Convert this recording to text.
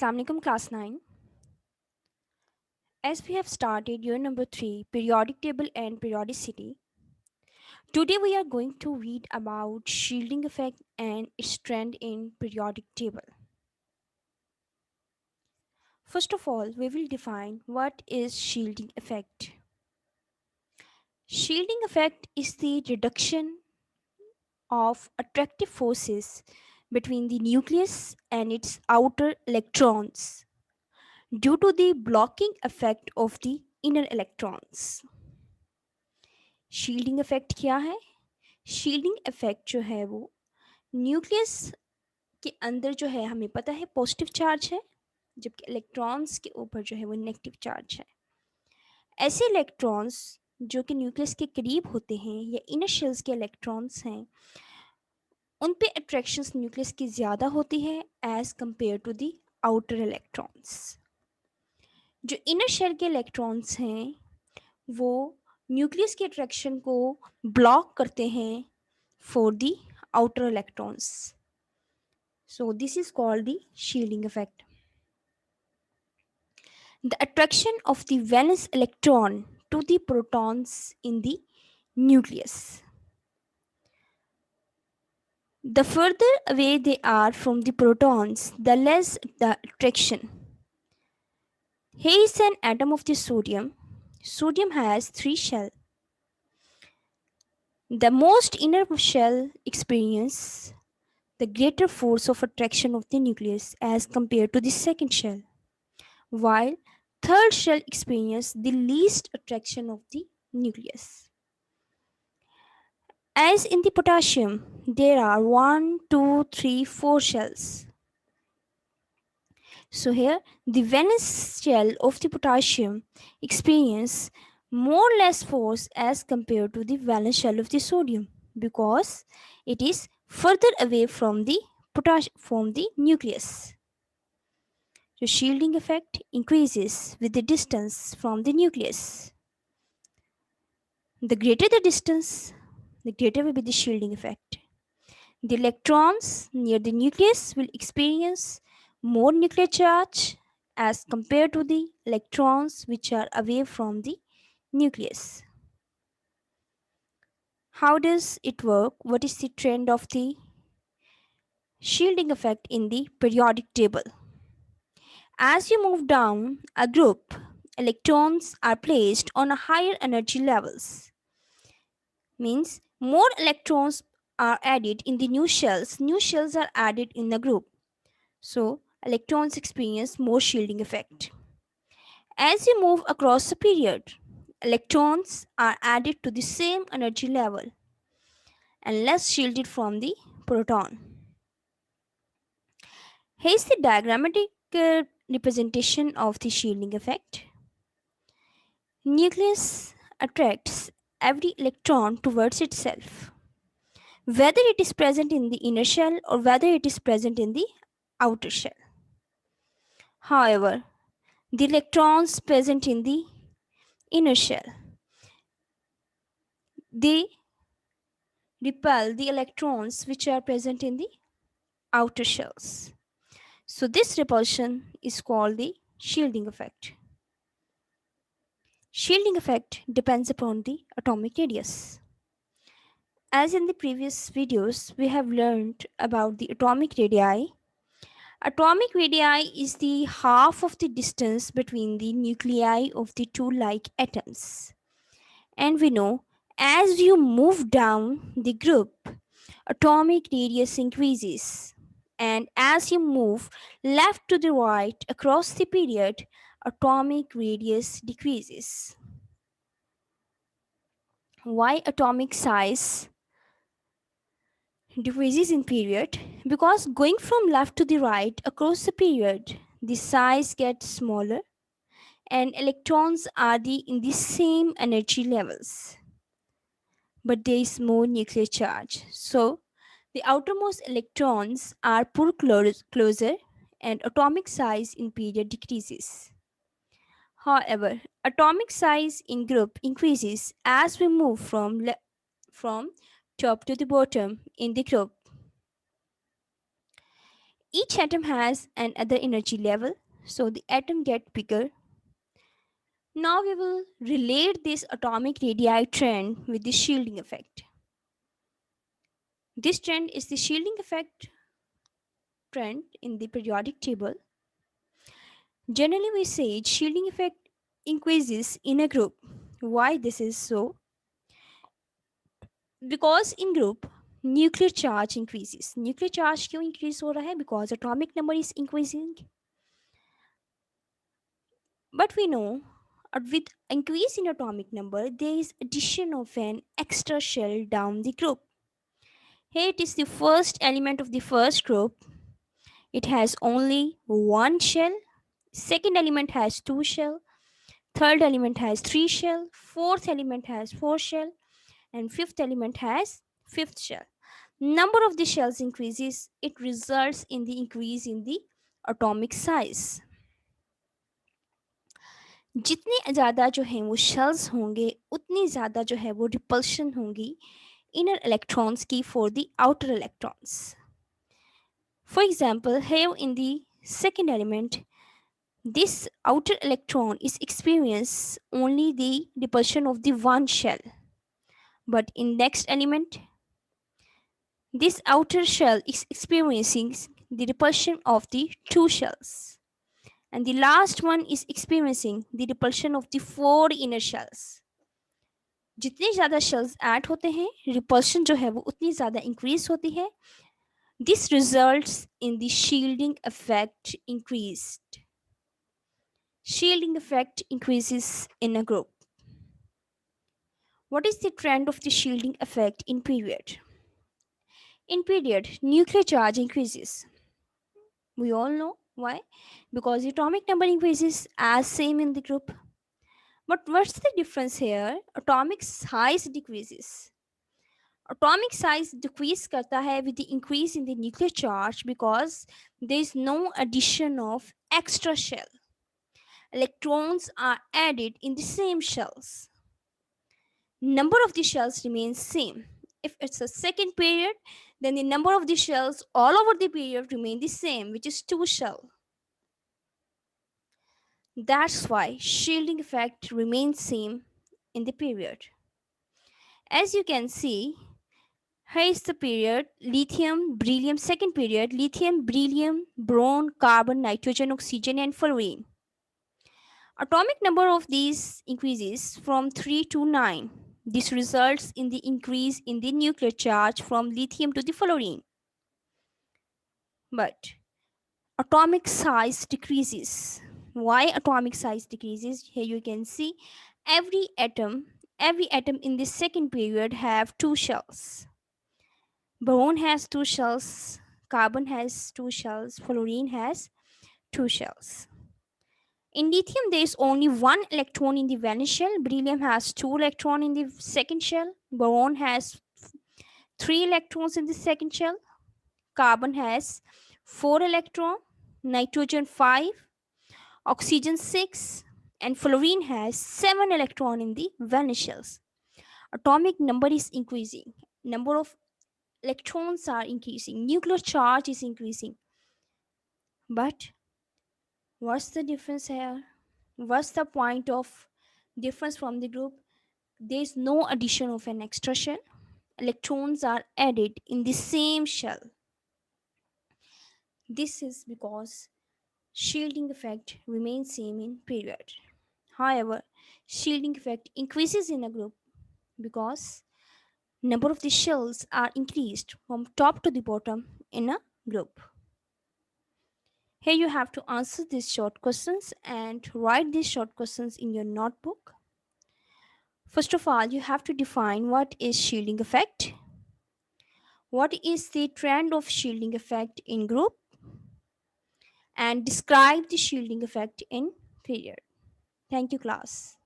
Assalamu alaikum class 9. As we have started year number 3, periodic table and periodicity, today we are going to read about shielding effect and its trend in periodic table. First of all, we will define what is shielding effect. Shielding effect is the reduction of attractive forces between the nucleus and its outer electrons due to the blocking effect of the inner electrons. Shielding effect क्या है? Shielding effect जो है वो nucleus के अंदर जो है हमें पता है पॉजिटिव चार्ज है, जबकि इलेक्ट्रॉन्स के ऊपर जो है वो नेगेटिव चार्ज है. ऐसे इलेक्ट्रॉन्स जो कि न्यूक्लियस के करीब होते हैं या इनर शेल्स के इलेक्ट्रॉन्स हैं, उन पे अट्रैक्शंस न्यूक्लियस की ज़्यादा होती है as compare to the outer electrons. जो इनर शेल के इलेक्ट्रॉन्स हैं वो न्यूक्लियस के अट्रैक्शन को ब्लॉक करते हैं for the outer electrons. So this is called the shielding effect. The attraction of the valence electron to the protons in the nucleus. The further away they are from the protons, the less the attraction. Here is an atom of the sodium. Sodium has 3 shells. The most inner shell experience the greater force of attraction of the nucleus as compared to the second shell, while third shell experience the least attraction of the nucleus. As in the potassium, there are 1, 2, 3, 4 shells. So here the valence shell of the potassium experience more or less force as compared to the valence shell of the sodium because it is further away from the nucleus. The shielding effect increases with the distance from the nucleus. The greater the distance, the greater will be the shielding effect. The electrons near the nucleus will experience more nuclear charge as compared to the electrons which are away from the nucleus. How does it work? What is the trend of the shielding effect in the periodic table? As you move down a group, electrons are placed on a higher energy levels. Means more electrons are added in the new shells. New shells are added in the group. So electrons experience more shielding effect. As you move across the period, electrons are added to the same energy level and less shielded from the proton. Here is the diagrammatic representation of the shielding effect. Nucleus attracts every electron towards itself, whether it is present in the inner shell or whether it is present in the outer shell. However, the electrons present in the inner shell, they repel the electrons which are present in the outer shells. So this repulsion is called the shielding effect. Shielding effect depends upon the atomic radius. As in the previous videos, we have learned about the atomic radii. Atomic radii is the half of the distance between the nuclei of the two like atoms. And we know as you move down the group, atomic radius increases. And as you move left to the right across the period, atomic radius decreases. Why atomic size decreases in period? Because going from left to the right across the period, the size gets smaller and electrons are in the same energy levels, but there is more nuclear charge. So the outermost electrons are pulled closer and atomic size in period decreases. However, atomic size in group increases as we move from top to the bottom in the group. Each atom has another energy level, so the atom get bigger. Now we will relate this atomic radii trend with the shielding effect. This trend is the shielding effect trend in the periodic table. Generally, we say shielding effect increases in a group. Why this is so? Because in group, nuclear charge increases. Nuclear charge क्यों increase हो रहा है? Because atomic number is increasing. But we know with increase in atomic number, there is addition of an extra shell down the group. Here it is the first element of the first group. It has only one shell. Second element has two shell. Third element has three shell. Fourth element has four shell. And fifth element has fifth shell. Number of the shells increases. It results in the increase in the atomic size. जितने ज़्यादा जो हैं वो shells होंगे उतनी ज़्यादा जो है वो रिपल्शन होंगी inner electrons की for the outer electrons. For example, here in the second element, this outer electron is experience only the repulsion of the one shell. But in next element, this outer shell is experiencing the repulsion of the two shells. And the last one is experiencing the repulsion of the four inner shells. जितने ज़्यादा shells add होते हैं repulsion जो है वो उतनी ज़्यादा increase होती है. This results in the shielding effect increased. Shielding effect increases in a group. What is the trend of the shielding effect in period? In period, nuclear charge increases. We all know why. Because atomic number increases as same in the group. But what's the difference here? Atomic size decreases. Atomic size decrease करता है with the increase in the nuclear charge because there is no addition of extra shell. Electrons are added in the same shells. Number of the shells remains same. If it's a second period, then the number of the shells all over the period remain the same, which is two shell. That's why shielding effect remains same in the period. As you can see, here is the period lithium, beryllium, second period lithium, beryllium, boron, carbon, nitrogen, oxygen, and fluorine. Atomic number of these increases from 3 to 9. This results in the increase in the nuclear charge from lithium to the fluorine. But atomic size decreases. Why atomic size decreases? Here you can see every atom in the second period have two shells. Boron has two shells, carbon has two shells, fluorine has two shells. In lithium, there is only one electron in the valence shell. Beryllium has two electrons in the second shell. Boron has three electrons in the second shell. Carbon has four electrons. Nitrogen five. Oxygen six. And fluorine has seven electrons in the valence shells. Atomic number is increasing. Number of electrons are increasing. Nuclear charge is increasing. But what's the difference here? What's the point of difference from the group? There is no addition of an extra shell. Electrons are added in the same shell. This is because shielding effect remains same in period. However, shielding effect increases in a group because number of the shells are increased from top to the bottom in a group. Here you have to answer these short questions and write these short questions in your notebook. First of all, you have to define what is shielding effect. What is the trend of shielding effect in group? And describe the shielding effect in period. Thank you, class.